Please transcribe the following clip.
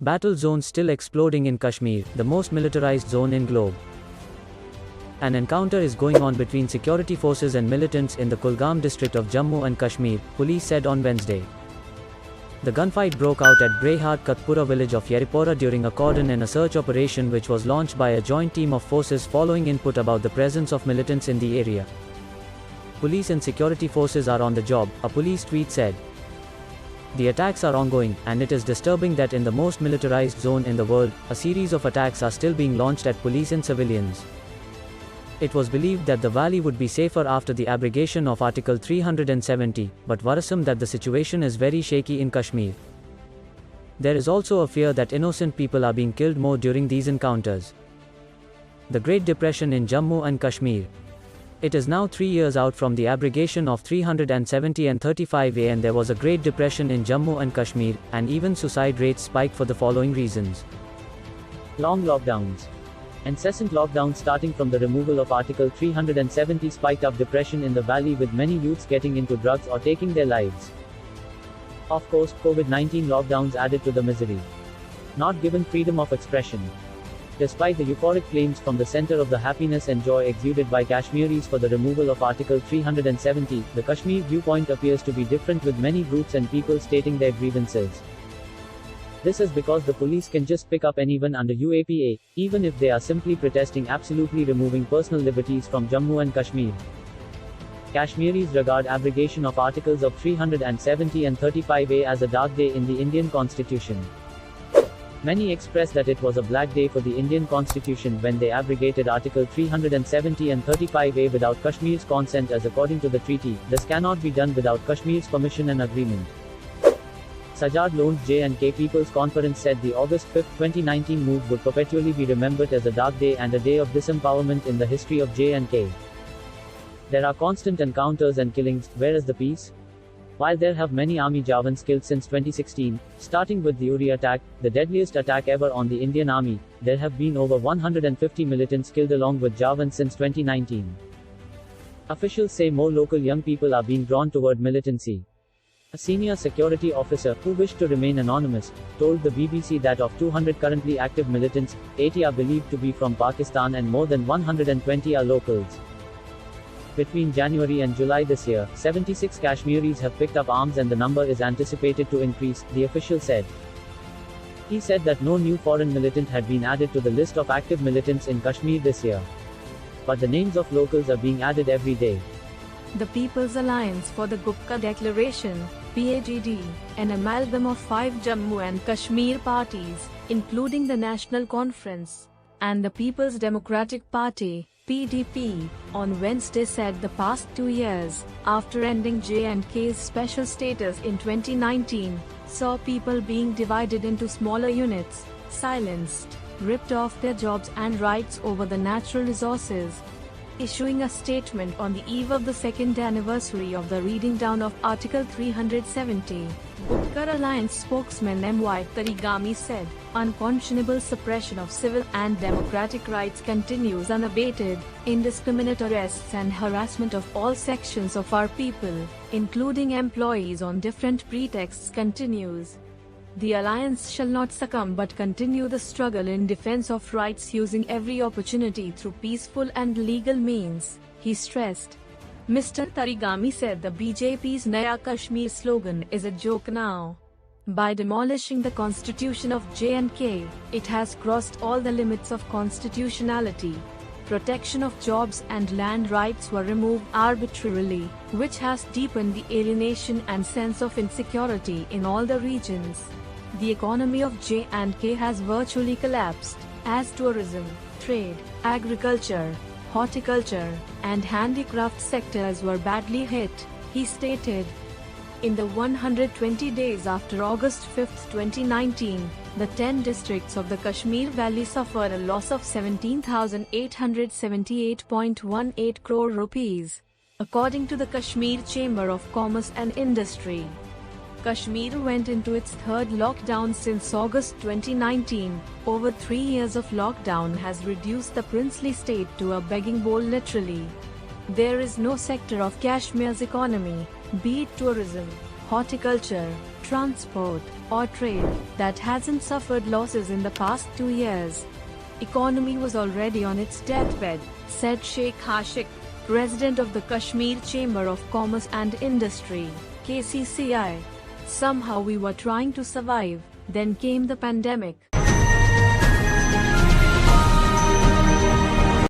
Battle zones still exploding in Kashmir, the most militarized zone in globe. An encounter is going on between security forces and militants in the Kulgam district of Jammu and Kashmir, police said on Wednesday. The gunfight broke out at Brayihard Kathpora village of Yaripora during a cordon and a search operation which was launched by a joint team of forces following input about the presence of militants in the area. Police and security forces are on the job, a police tweet said. The attacks are ongoing, and it is disturbing that in the most militarized zone in the world, a series of attacks are still being launched at police and civilians. It was believed that the valley would be safer after the abrogation of Article 370, but worrisome that the situation is very shaky in Kashmir. There is also a fear that innocent people are being killed more during these encounters. The Great Depression in Jammu and Kashmir. It is now 3 years out from the abrogation of 370 and 35A, and there was a Great Depression in Jammu and Kashmir, and even suicide rates spiked for the following reasons. Long lockdowns. Incessant lockdowns starting from the removal of Article 370 spiked up depression in the valley, with many youths getting into drugs or taking their lives. Of course, COVID-19 lockdowns added to the misery. Not given freedom of expression. Despite the euphoric claims from the center of the happiness and joy exuded by Kashmiris for the removal of Article 370, the Kashmir viewpoint appears to be different, with many groups and people stating their grievances. This is because the police can just pick up anyone under UAPA, even if they are simply protesting absolutely removing personal liberties from Jammu and Kashmir. Kashmiris regard abrogation of Articles of 370 and 35A as a dark day in the Indian Constitution. Many express that it was a black day for the Indian Constitution when they abrogated Article 370 and 35A without Kashmir's consent, as according to the treaty, this cannot be done without Kashmir's permission and agreement. Sajad Loan's J&K People's Conference said the August 5, 2019 move would perpetually be remembered as a dark day and a day of disempowerment in the history of J&K. There are constant encounters and killings, where is the peace? While there have many army jawans killed since 2016, starting with the Uri attack, the deadliest attack ever on the Indian Army, there have been over 150 militants killed along with jawans since 2019. Officials say more local young people are being drawn toward militancy. A senior security officer, who wished to remain anonymous, told the BBC that of 200 currently active militants, 80 are believed to be from Pakistan and more than 120 are locals. Between January and July this year, 76 Kashmiris have picked up arms and the number is anticipated to increase, the official said. He said that no new foreign militant had been added to the list of active militants in Kashmir this year. But the names of locals are being added every day. The People's Alliance for the Gupta Declaration, PAGD, an amalgam of 5 Jammu and Kashmir parties, including the National Conference, and the People's Democratic Party, PDP, on Wednesday said the past 2 years, after ending J&K's special status in 2019, saw people being divided into smaller units, silenced, ripped off their jobs and rights over the natural resources. Issuing a statement on the eve of the second anniversary of the reading down of Article 370, Gupta Alliance spokesman M.Y. Tarigami said, "Unconscionable suppression of civil and democratic rights continues unabated, indiscriminate arrests and harassment of all sections of our people, including employees on different pretexts continues. The Alliance shall not succumb but continue the struggle in defense of rights using every opportunity through peaceful and legal means," he stressed. Mr. Tarigami said the BJP's Naya Kashmir slogan is a joke now. By demolishing the constitution of J&K, it has crossed all the limits of constitutionality. Protection of jobs and land rights were removed arbitrarily, which has deepened the alienation and sense of insecurity in all the regions. The economy of J&K has virtually collapsed, as tourism, trade, agriculture, horticulture, and handicraft sectors were badly hit, he stated. In the 120 days after August 5, 2019, the 10 districts of the Kashmir Valley suffered a loss of 17,878.18 crore rupees, according to the Kashmir Chamber of Commerce and Industry. Kashmir went into its third lockdown since August 2019. Over 3 years of lockdown has reduced the princely state to a begging bowl literally. There is no sector of Kashmir's economy, be it tourism, horticulture, transport, or trade, that hasn't suffered losses in the past 2 years. Economy was already on its deathbed, said Sheikh Hashik, president of the Kashmir Chamber of Commerce and Industry, KCCI. Somehow we were trying to survive, then came the pandemic.